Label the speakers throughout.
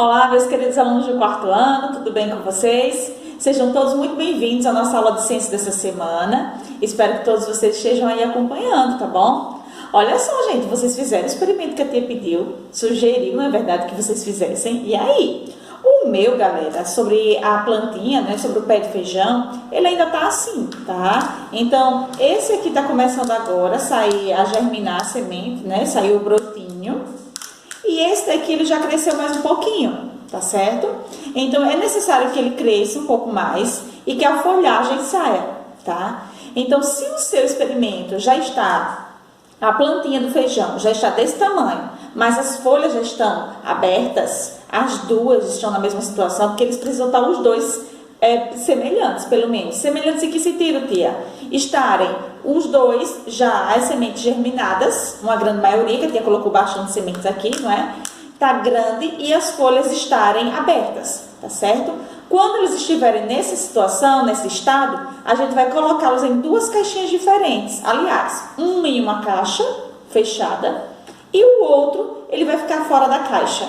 Speaker 1: Olá, meus queridos alunos do quarto ano, tudo bem com vocês? Sejam todos muito bem-vindos à nossa aula de ciência dessa semana. Espero que todos vocês estejam aí acompanhando, tá bom? Olha só, gente, vocês fizeram o experimento que a tia pediu, sugeriu, na verdade, que vocês fizessem. E aí? O meu, galera, sobre a plantinha, né, sobre o pé de feijão, ele ainda tá assim, tá? Então, esse aqui tá começando agora a sair, a germinar a semente, né? Saiu o brotinho. E esse daqui, ele já cresceu mais um pouquinho, tá certo? Então, é necessário que ele cresça um pouco mais e que a folhagem saia, tá? Então, se o seu experimento já está, a plantinha do feijão já está desse tamanho, mas as folhas já estão abertas, as duas estão na mesma situação, porque eles precisam estar os dois semelhantes, pelo menos. Semelhantes em que sentido, tia? Estarem os dois já as sementes germinadas, uma grande maioria, que a tia colocou bastante sementes aqui, não é? Tá grande e as folhas estarem abertas, tá certo? Quando eles estiverem nessa situação, nesse estado, a gente vai colocá-los em duas caixinhas diferentes. Aliás, uma em uma caixa fechada e o outro, ele vai ficar fora da caixa.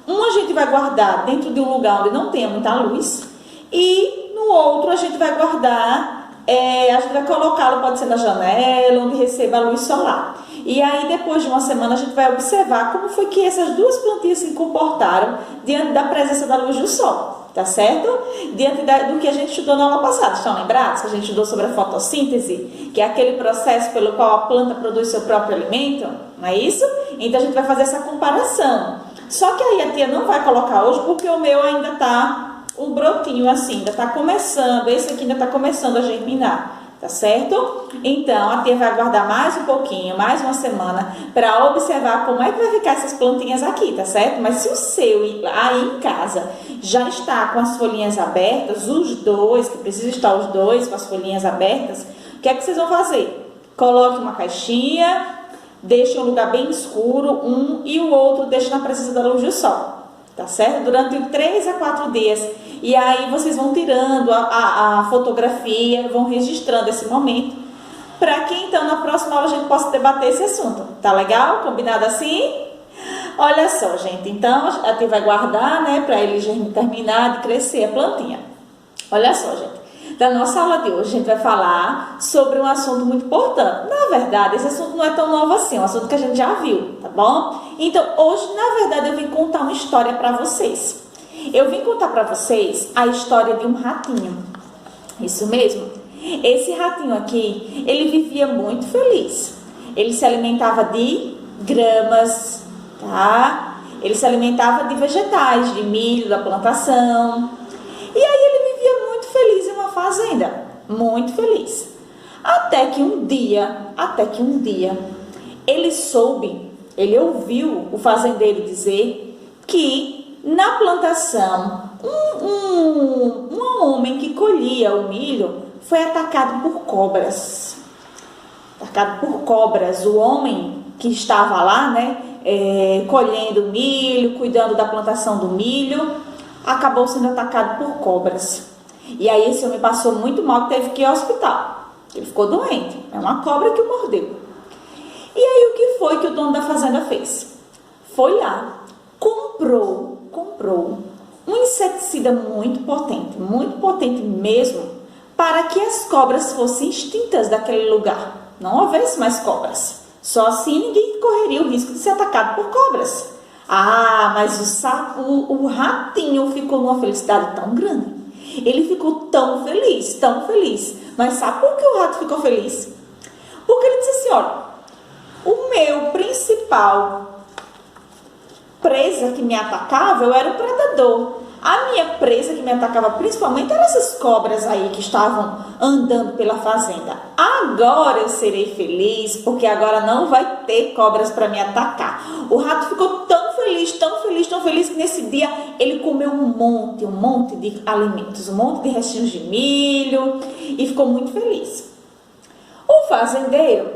Speaker 1: Um a gente vai guardar dentro de um lugar onde não tenha muita luz e no outro a gente vai guardar, a gente vai colocá-lo, pode ser na janela, onde receba a luz solar. E aí, depois de uma semana, a gente vai observar como foi que essas duas plantinhas se comportaram diante da presença da luz do sol, tá certo? Diante do que a gente estudou na aula passada. Estão lembrados que a gente estudou sobre a fotossíntese, que é aquele processo pelo qual a planta produz seu próprio alimento? Não é isso? Então, a gente vai fazer essa comparação. Só que aí a tia não vai colocar hoje, porque o meu ainda tá um brotinho assim, ainda tá começando, esse aqui ainda tá começando a germinar. Tá certo? Então, a tia vai aguardar mais um pouquinho, mais uma semana, para observar como é que vai ficar essas plantinhas aqui, tá certo? Mas se o seu aí em casa já está com as folhinhas abertas, os dois, que precisa estar os dois com as folhinhas abertas, o que é que vocês vão fazer? Coloque uma caixinha, deixe um lugar bem escuro, um e o outro deixe na presença da luz do sol. Tá certo? Durante 3 a 4 dias. E aí vocês vão tirando a fotografia, vão registrando esse momento, para que então na próxima aula a gente possa debater esse assunto. Tá legal? Combinado assim? Olha só, gente. Então a tia vai guardar, né, para ele terminar de crescer a plantinha. Olha só, gente. Da nossa aula de hoje, a gente vai falar sobre um assunto muito importante. Na verdade, esse assunto não é tão novo assim, é um assunto que a gente já viu, tá bom? Então, hoje, na verdade, eu vim contar uma história para vocês. Eu vim contar para vocês a história de um ratinho. Isso mesmo. Esse ratinho aqui, ele vivia muito feliz. Ele se alimentava de gramas, tá? Ele se alimentava de vegetais, de milho, da plantação. E aí ele vivia muito feliz em uma fazenda, muito feliz. Até que um dia, ele ouviu o fazendeiro dizer que na plantação, um homem que colhia o milho foi atacado por cobras. O homem que estava lá, né, colhendo milho, cuidando da plantação do milho, acabou sendo atacado por cobras. E aí esse homem passou muito mal, teve que ir ao hospital. Ele ficou doente. É uma cobra que o mordeu. E aí o que foi que o dono da fazenda fez? Foi lá, comprou um inseticida muito potente mesmo, para que as cobras fossem extintas daquele lugar. Não houvesse mais cobras. Só assim ninguém correria o risco de ser atacado por cobras. Ah, mas o ratinho ficou numa felicidade tão grande. Ele ficou tão feliz. Mas sabe por que o rato ficou feliz? Porque ele disse assim, olha, o meu principal presa que me atacava, eu era o predador. A minha presa que me atacava principalmente eram essas cobras aí que estavam andando pela fazenda. Agora eu serei feliz, porque agora não vai ter cobras para me atacar. O rato ficou tão feliz, que nesse dia ele comeu um monte de alimentos, um monte de restinhos de milho e ficou muito feliz. O fazendeiro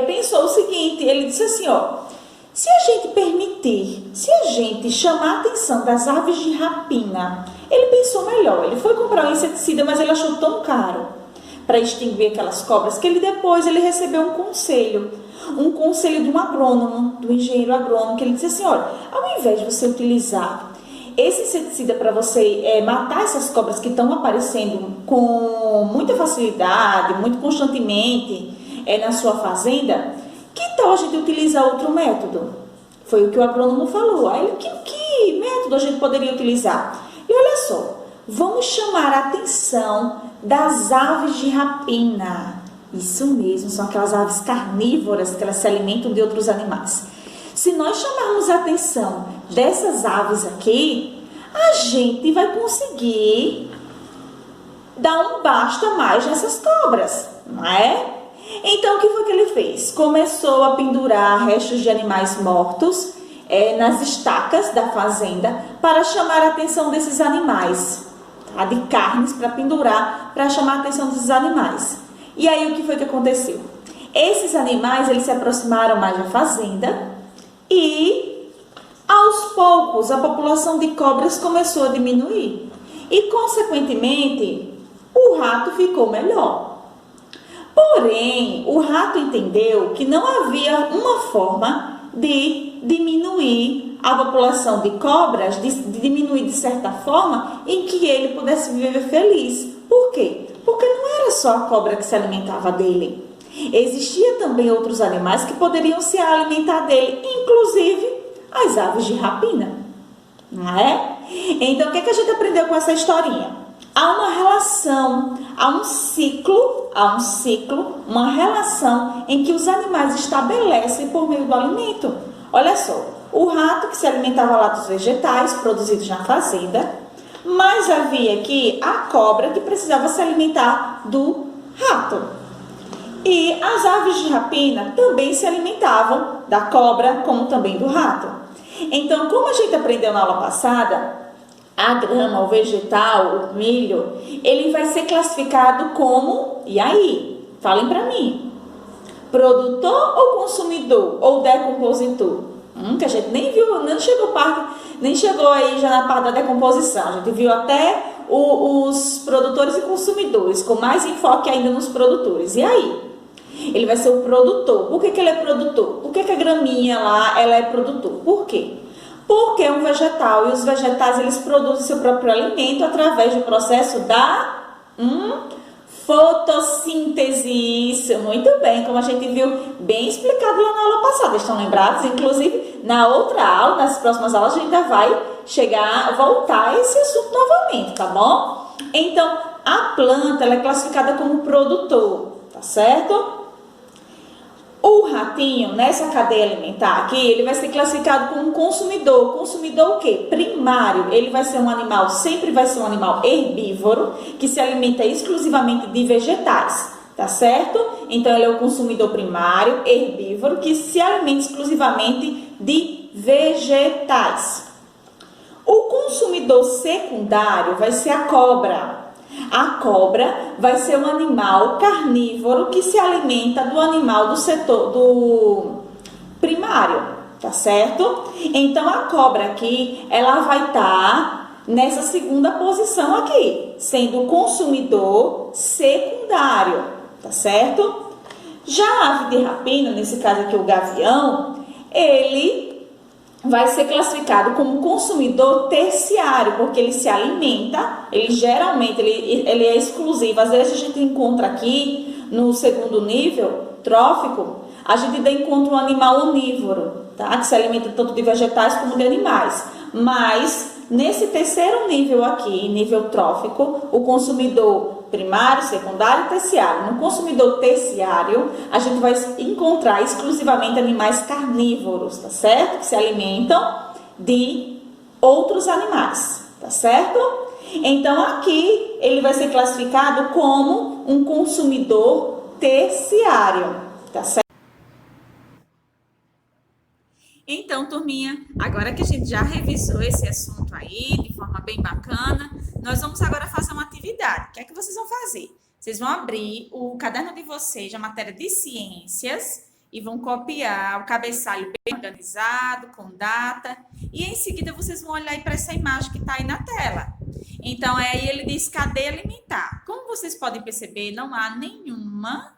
Speaker 1: pensou o seguinte, ele disse assim, ó, se a gente permitir, se a gente chamar a atenção das aves de rapina, ele pensou melhor, ele foi comprar um inseticida, mas ele achou tão caro. para extinguir aquelas cobras, que ele recebeu um conselho de um agrônomo, do engenheiro agrônomo, que ele disse assim, olha, ao invés de você utilizar esse inseticida para você matar essas cobras que estão aparecendo com muita facilidade, muito constantemente na sua fazenda, que tal a gente utilizar outro método? Foi o que o agrônomo falou. Aí ele, que método a gente poderia utilizar? E olha só, vamos chamar a atenção das aves de rapina. Isso mesmo, são aquelas aves carnívoras que elas se alimentam de outros animais. Se nós chamarmos a atenção dessas aves aqui, a gente vai conseguir dar um basta mais nessas cobras, não é? Então, o que foi que ele fez? Começou a pendurar restos de animais mortos nas estacas da fazenda para chamar a atenção desses animais, tá? De carnes para pendurar, para chamar a atenção desses animais. E aí, o que foi que aconteceu? Esses animais, eles se aproximaram mais da fazenda e, aos poucos, a população de cobras começou a diminuir. E, consequentemente, o rato ficou melhor. Porém, o rato entendeu que não havia uma forma de diminuir a população de cobras, de diminuir de certa forma, em que ele pudesse viver feliz. Por quê? Porque não era só a cobra que se alimentava dele. Existia também outros animais que poderiam se alimentar dele, inclusive as aves de rapina. Não é? Então, o que a gente aprendeu com essa historinha? Há uma relação, há um ciclo, uma relação em que os animais estabelecem por meio do alimento. Olha só, o rato que se alimentava lá dos vegetais produzidos na fazenda, mas havia aqui a cobra que precisava se alimentar do rato. E as aves de rapina também se alimentavam da cobra, como também do rato. Então, como a gente aprendeu na aula passada, a grama, o vegetal, o milho, ele vai ser classificado como, e aí? Falem para mim, produtor ou consumidor ou decompositor? Que a gente nem viu, nem chegou aí já na parte da decomposição, a gente viu até os produtores e consumidores, com mais enfoque ainda nos produtores. E aí? Ele vai ser o produtor. Por que ele é produtor? Por que a graminha lá ela é produtor? Por quê? Porque é um vegetal e os vegetais eles produzem seu próprio alimento através do processo da fotossíntese. Isso, muito bem, como a gente viu bem explicado lá na aula passada. Estão lembrados? Inclusive, na outra aula, nas próximas aulas, a gente ainda vai voltar a esse assunto novamente, tá bom? Então, a planta ela é classificada como produtor, tá certo? O ratinho, nessa cadeia alimentar aqui, ele vai ser classificado como um consumidor. Consumidor o quê? Primário. Ele vai ser um animal, sempre vai ser um animal herbívoro, que se alimenta exclusivamente de vegetais, tá certo? Então, ele é o consumidor primário, herbívoro, que se alimenta exclusivamente de vegetais. O consumidor secundário vai ser a cobra. A cobra vai ser um animal carnívoro que se alimenta do animal do setor do primário, tá certo? Então, a cobra aqui, ela vai estar nessa segunda posição aqui, sendo o consumidor secundário, tá certo? Já a ave de rapina, nesse caso aqui o gavião, ele vai ser classificado como consumidor terciário, porque ele se alimenta, ele geralmente ele é exclusivo. Às vezes a gente encontra aqui no segundo nível, trófico, a gente ainda encontra um animal onívoro, tá? Que se alimenta tanto de vegetais como de animais. Mas nesse terceiro nível aqui, nível trófico, o consumidor primário, secundário e terciário. No consumidor terciário, a gente vai encontrar exclusivamente animais carnívoros, tá certo? Que se alimentam de outros animais, tá certo? Então, aqui, ele vai ser classificado como um consumidor terciário, tá certo? Então, turminha, agora que a gente já revisou esse assunto aí de forma bem bacana, nós vamos agora fazer uma atividade. O que é que vocês vão fazer? Vocês vão abrir o caderno de vocês, a matéria de ciências, e vão copiar o cabeçalho bem organizado, com data, e em seguida vocês vão olhar aí para essa imagem que está aí na tela. Então, aí ele diz cadeia alimentar. Como vocês podem perceber, não há nenhuma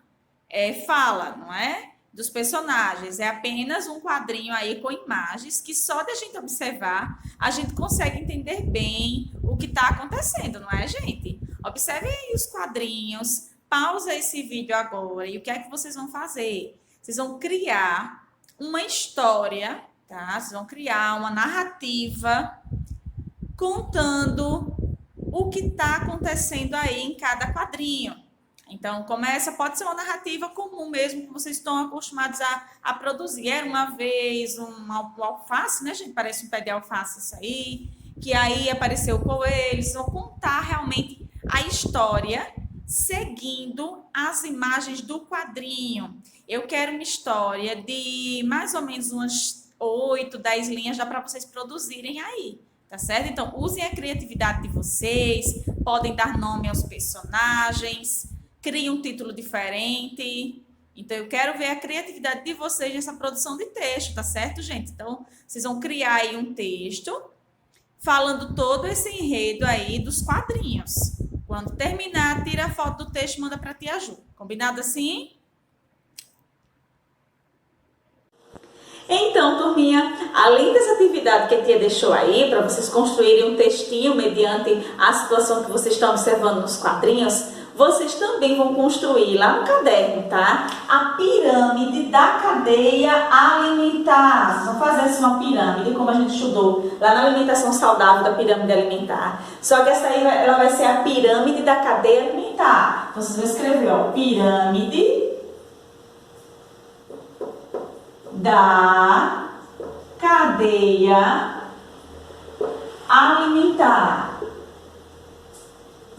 Speaker 1: fala, não é? Dos personagens. É apenas um quadrinho aí com imagens que só de a gente observar, a gente consegue entender bem o que está acontecendo, não é, gente? Observem aí os quadrinhos, pausa esse vídeo agora e o que é que vocês vão fazer? Vocês vão criar uma história, tá? Vocês vão criar uma narrativa contando o que está acontecendo aí em cada quadrinho. Então, pode ser uma narrativa comum mesmo, que vocês estão acostumados a produzir. Era uma vez um alface, né, gente? Parece um pé de alface isso aí. Que aí apareceu o coelho. Eles vão contar realmente a história seguindo as imagens do quadrinho. Eu quero uma história de mais ou menos umas 8, 10 linhas já para vocês produzirem aí. Tá certo? Então, usem a criatividade de vocês, podem dar nome aos personagens, criem um título diferente. Então, eu quero ver a criatividade de vocês nessa produção de texto, tá certo, gente? Então, vocês vão criar aí um texto falando todo esse enredo aí dos quadrinhos. Quando terminar, tira a foto do texto e manda para a tia Ju. Combinado assim? Então, turminha, além dessa atividade que a tia deixou aí, para vocês construírem um textinho mediante a situação que vocês estão observando nos quadrinhos, vocês também vão construir lá no caderno, tá? A pirâmide da cadeia alimentar. Vocês vão fazer assim uma pirâmide, como a gente estudou lá na alimentação saudável da pirâmide alimentar. Só que essa aí ela vai ser a pirâmide da cadeia alimentar. Então, vocês vão escrever, ó, pirâmide da cadeia alimentar.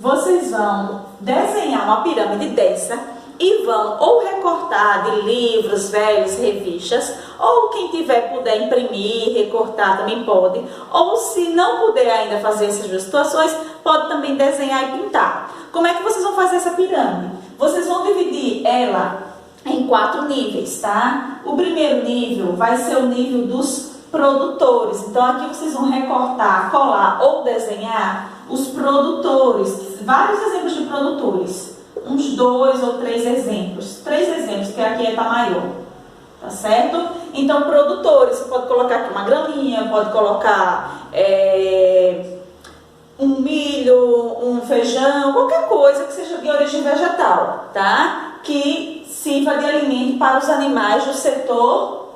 Speaker 1: Vocês vão desenhar uma pirâmide dessa e vão ou recortar de livros velhos, revistas, ou quem puder imprimir, recortar também pode, ou se não puder ainda fazer essas duas situações, pode também desenhar e pintar. Como é que vocês vão fazer essa pirâmide? Vocês vão dividir ela em 4 níveis, tá? O primeiro nível vai ser o nível dos produtores. Então, aqui vocês vão recortar, colar ou desenhar os produtores, vários exemplos de produtores. Uns 2 ou 3 exemplos. 3 exemplos, que aqui tá maior. Tá certo? Então, produtores, você pode colocar aqui uma graminha, pode colocar um milho, um feijão, qualquer coisa que seja de origem vegetal, tá? Que sirva de alimento para os animais do setor,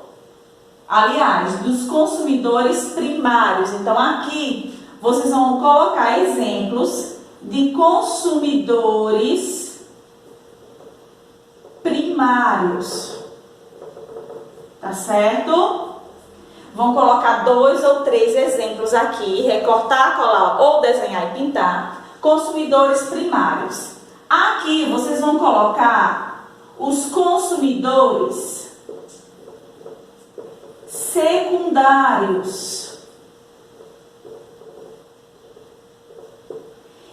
Speaker 1: aliás, dos consumidores primários. Então, aqui vocês vão colocar exemplos de consumidores primários, tá certo? Vão colocar 2 ou 3 exemplos aqui, recortar, colar ou desenhar e pintar, consumidores primários. Aqui vocês vão colocar os consumidores secundários.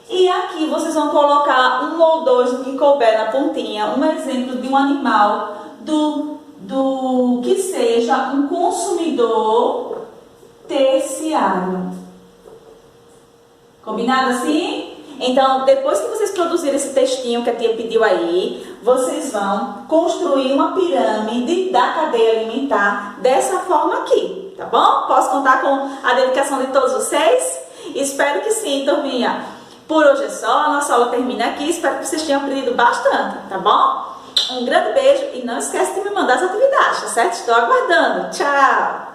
Speaker 1: E aqui vocês vão colocar 1 ou 2 do que couber na pontinha, um exemplo de um animal que seja um consumidor terciário. Combinado assim? Então, depois que vocês produzirem esse textinho que a tia pediu aí, vocês vão construir uma pirâmide da cadeia alimentar dessa forma aqui, tá bom? Posso contar com a dedicação de todos vocês? Espero que sim, turminha. Por hoje é só, a nossa aula termina aqui. Espero que vocês tenham aprendido bastante, tá bom? Um grande beijo e não esquece de me mandar as atividades, tá certo? Estou aguardando. Tchau!